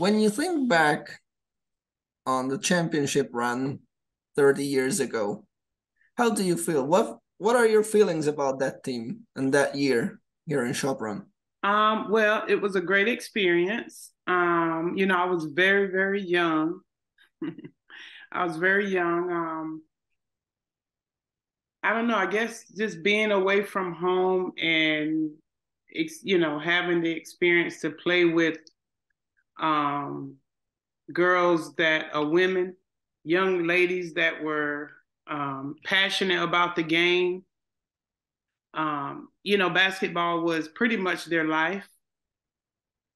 When you think back on the championship run 30 years ago, how do you feel? What are your feelings about that team and that year here in Sopron? Well, it was a great experience. I was very, very young. I was very young. I don't know, I guess just being away from home and having the experience to play with um, girls that are women, young ladies that were passionate about the game. Basketball was pretty much their life.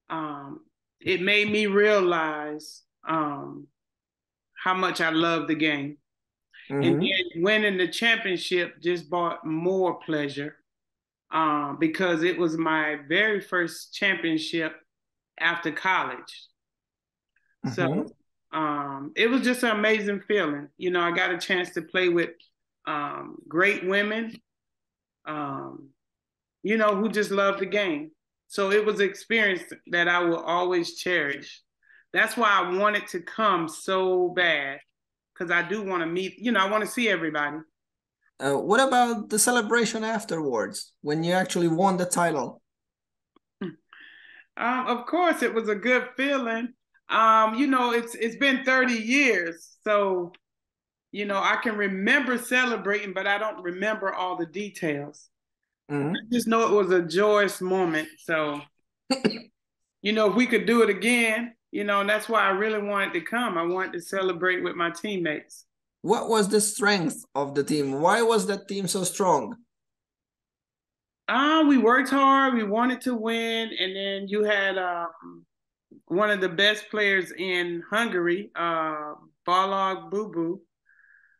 Um, it made me realize how much I love the game. And Mm-hmm. then winning the championship just brought more pleasure because it was my very first championship after college. So Mm-hmm. it was just an amazing feeling. I got a chance to play with great women, um, who just love the game. So it was an experience that I will always cherish. That's why I wanted to come so bad because I do want to meet, I want to see everybody. What about the celebration afterwards when you actually won the title? Of course, it was a good feeling. It's been 30 years, so I can remember celebrating, but I don't remember all the details. I Mm-hmm. just know it was a joyous moment. So, if we could do it again, and that's why I really wanted to come. I wanted to celebrate with my teammates. What was the strength of the team? Why was that team so strong? We worked hard. We wanted to win, and then you had one of the best players in Hungary, Balog Bubu.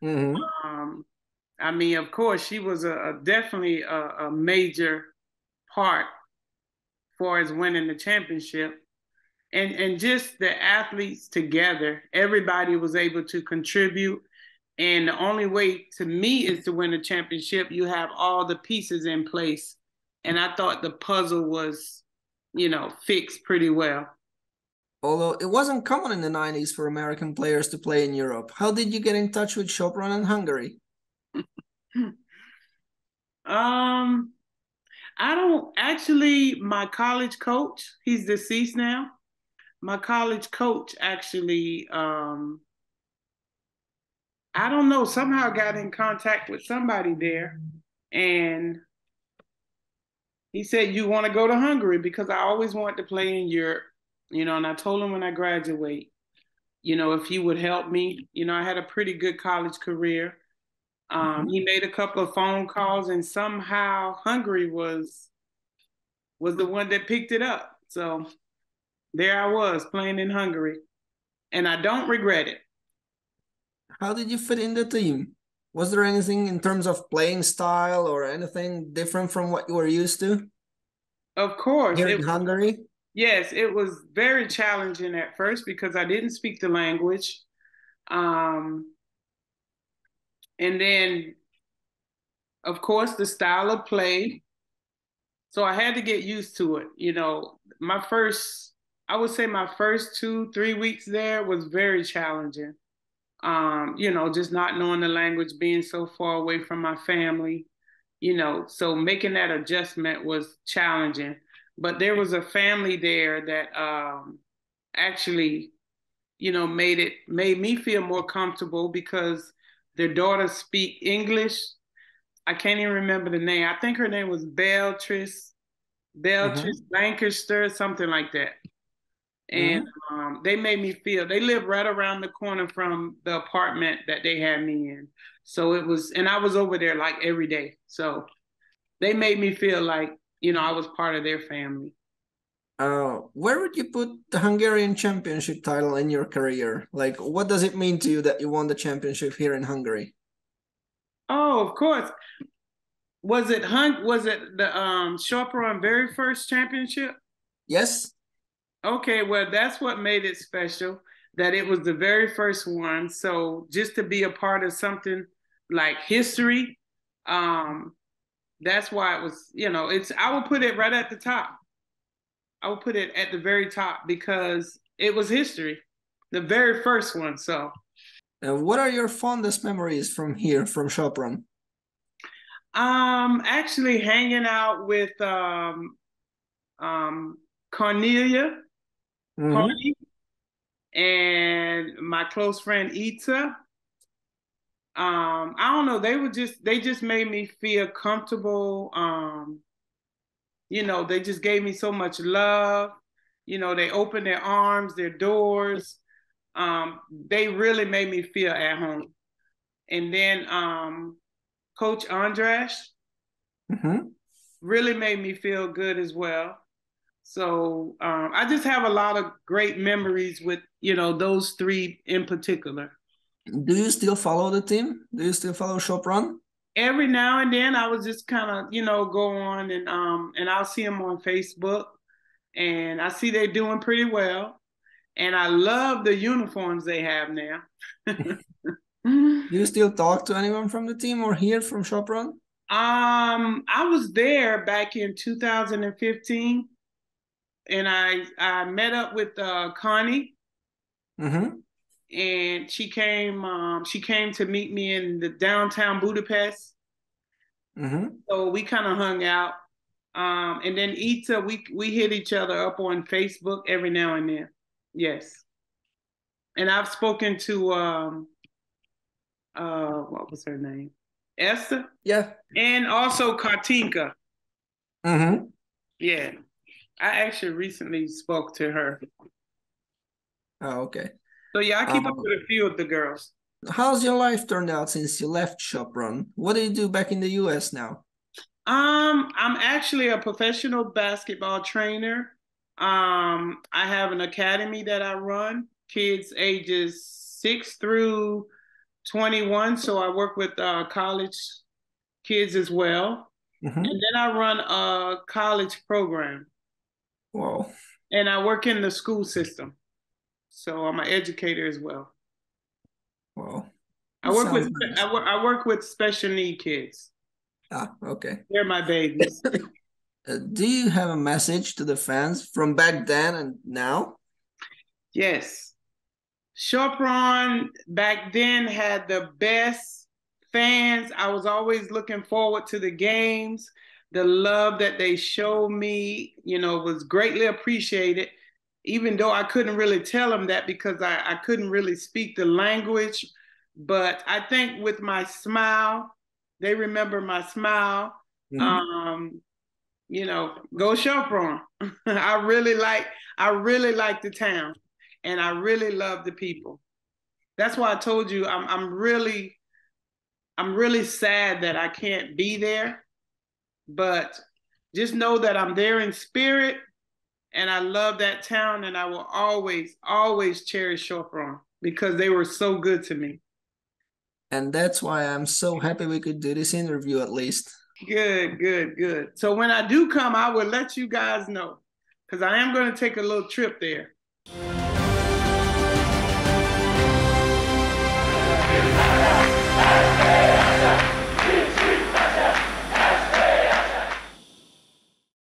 Mm-hmm. Um, of course, she was definitely a major part for us winning the championship. And just the athletes together, everybody was able to contribute. And the only way to me is to win a championship. You have all the pieces in place. And I thought the puzzle was, fixed pretty well. Although it wasn't common in the 90s for American players to play in Europe. How did you get in touch with Sopron and Hungary? um, I don't actually, my college coach, he's deceased now. My college coach actually, I don't know, somehow got in contact with somebody there. And he said, "You want to go to Hungary?" Because I always wanted to play in Europe, and I told him when I graduate, if he would help me. I had a pretty good college career. Mhm. He made a couple of phone calls, and somehow Hungary was the one that picked it up. So there I was playing in Hungary, and I don't regret it. How did you fit in the team? Was there anything in terms of playing style or anything different from what you were used to Of course, here in Hungary? yes, it was very challenging at first because I didn't speak the language. Um, and then, of course, the style of play. So I had to get used to it. I would say my first 2, 3 weeks there was very challenging. Just not knowing the language, being so far away from my family, so making that adjustment was challenging. But there was a family there that actually, made me feel more comfortable because their daughters speak English. I can't even remember the name. I think her name was Beatrice Mm-hmm. Lancaster, something like that. And Mm-hmm. they made me feel they lived right around the corner from the apartment that they had me in. So it was, and I was over there like every day. So they made me feel like, I was part of their family. Where would you put the Hungarian championship title in your career? Like, what does it mean to you that you won the championship here in Hungary? Oh, of course. Was it the Chaperon very first championship? Yes? Okay, well, that's what made it special, that it was the very first one. So just to be a part of something like history, um, that's why it was, I would put it right at the top. I would put it at the very top because it was history, the very first one. So, what are your fondest memories from here, from Shop Run? actually hanging out with Cornelia, Carney, and my close friend Ita. I don't know. They just made me feel comfortable. You know, they just gave me so much love. You know, they opened their arms, their doors. They really made me feel at home. And then Coach Andras really made me feel good as well. So I just have a lot of great memories with, you know, those three in particular. Do you still follow the team? Do you still follow Shop Run? Every now and then I would just kind of, you know, go on and I'll see them on Facebook and I see they're doing pretty well. And I love the uniforms they have now. Do you still talk to anyone from the team or here from Shop Run? I was there back in 2015 and I met up with Connie. And she came to meet me in the downtown Budapest. So we kind of hung out. And then Ita, we hit each other up on Facebook every now and then. Yes. And I've spoken to what was her name? Esther? Yeah. And also Katinka. Yeah. I actually recently spoke to her. Oh, okay. So yeah, I keep up with a few of the girls. How's your life turned out since you left Shop Run? What do you do back in the US now? I'm actually a professional basketball trainer. I have an academy that I run, kids ages 6 through 21. So I work with college kids as well. And then I run a college program. Wow. And I work in the school system. So I'm an educator as well. Wow. I work with special need kids. Ah, okay. They're my babies. Do you have a message to the fans from back then and now? Yes. Shop Run back then had the best fans. I was always looking forward to the games. The love that they showed me, you know, was greatly appreciated, even though I couldn't really tell them that because I couldn't really speak the language. But I think with my smile, they remember my smile. You know, go Shop Run. I really like the town, and I really love the people. That's why I told you I'm really sad that I can't be there, but just know that I'm there in spirit, and I love that town, and I will always cherish Shop Run because they were so good to me. And that's why I'm so happy we could do this interview at least. Good. So when I do come, I will let you guys know because I am going to take a little trip there.